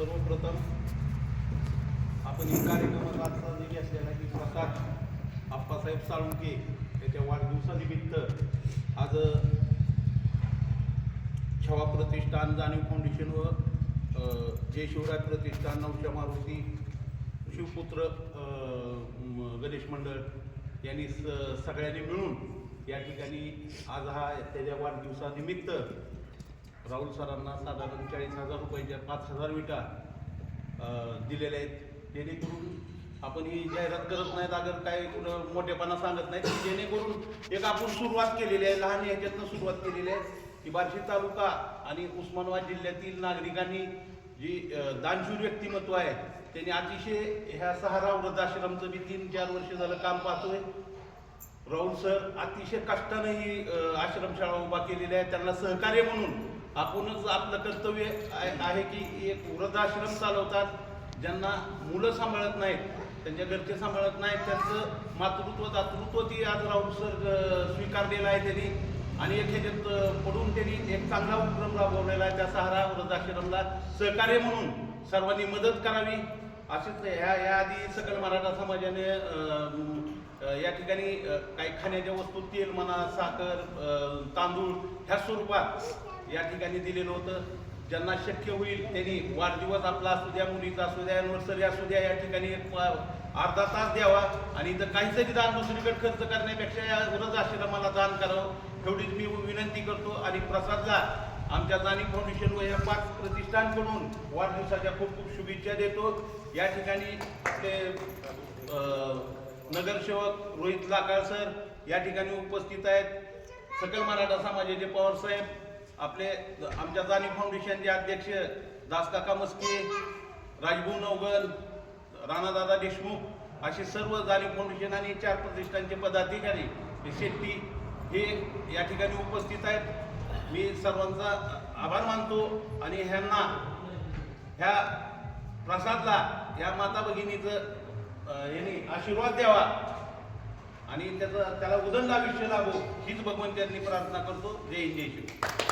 सर्वप्रथम आपण या कार्यक्रमात आजचा निधी असलेला की प्रकाश आप्पासाहेब साळुंके याच्या वाढदिवसानिमित्त आज छवा प्रतिष्ठान, जाणीव फाउंडेशन व जय शिवराय प्रतिष्ठान, नवशा मारुती, शिवपुत्र गणेश मंडळ यांनी सगळ्यांनी मिळून या ठिकाणी आज त्याच्या वाढदिवसानिमित्त राहुल सरांना साधारण 40,000 रुपयाच्या 5,000 विटा दिलेल्या आहेत. जेणेकरून आपण ही जाहिरात करत नाहीत, अगर काय मोठेपणा सांगत नाही, जेणेकरून एक आपण सुरुवात केलेली आहे, लहान ह्याच्यातनं सुरुवात केलेली आहे की बार्शी तालुका आणि उस्मानाबाद जिल्ह्यातील नागरिकांनी जी दानशूर व्यक्तिमत्व आहे त्यांनी अतिशय ह्या सहारा वृद्धाश्रमचं मी 3-4 वर्ष झालं काम पाहतोय. राहुल सर अतिशय कष्टानं ही आश्रमशाळा उभा केलेली आहे. त्यांना सहकार्य म्हणून आपणच आपलं कर्तव्य आहे की एक वृद्धाश्रम चालवतात, ज्यांना मुलं सांभाळत नाहीत, त्यांच्या घरचे सांभाळत नाहीत, त्यांचं मातृत्व दातृत्व ती आज राहुल सर स्वीकारलेलं आहे त्यांनी. आणि एक ह्याच्यात पडून त्यांनी एक चांगला उपक्रम राबवलेला आहे. त्या सहारा वृद्धाश्रमला सहकार्य म्हणून सर्वांनी मदत करावी. असेच ह्या आधी सकल मराठा समाजाने या ठिकाणी काही खाण्याच्या वस्तू, तेल म्हणा, साखर, तांदूळ ह्या स्वरूपात या ठिकाणी दिलेलं होतं. ज्यांना शक्य होईल त्यांनी वाढदिवस आपला असू द्या, मुलीचा असू द्या, एनिव्हर्सरी असू द्या, या ठिकाणी अर्धा तास द्यावा आणि इथं काहीतरी दान दुसरीकडे खर्च करण्यापेक्षा या वृद्धाश्रमाला दान करावं एवढीच मी विनंती करतो. आणि प्रसादला आमच्या जाणीव फाउंडेशन व या 5 प्रतिष्ठानकडून वाढदिवसाच्या खूप खूप शुभेच्छा देतो. या ठिकाणी आपले नगरसेवक रोहित लाकाळ सर या ठिकाणी उपस्थित आहेत. सकल मराठा समाजाचे पवार साहेब, आपले आमच्या जाणीव फाउंडेशनचे अध्यक्ष दासकाका मस्के, राजभाऊ नवगल, राणादादा देशमुख असे सर्व जाणीव फाउंडेशन आणि 4 प्रतिष्ठानचे पदाधिकारी शेट्टी हे या ठिकाणी उपस्थित आहेत. मी सर्वांचा आभार मानतो आणि ह्यांना ह्या प्रसादला या माता भगिनीचं यांनी आशीर्वाद द्यावा आणि त्याला उदंड आयुष्य लाभो हीच भगवंतांनी प्रार्थना करतो. जय हिंद, जय शिव.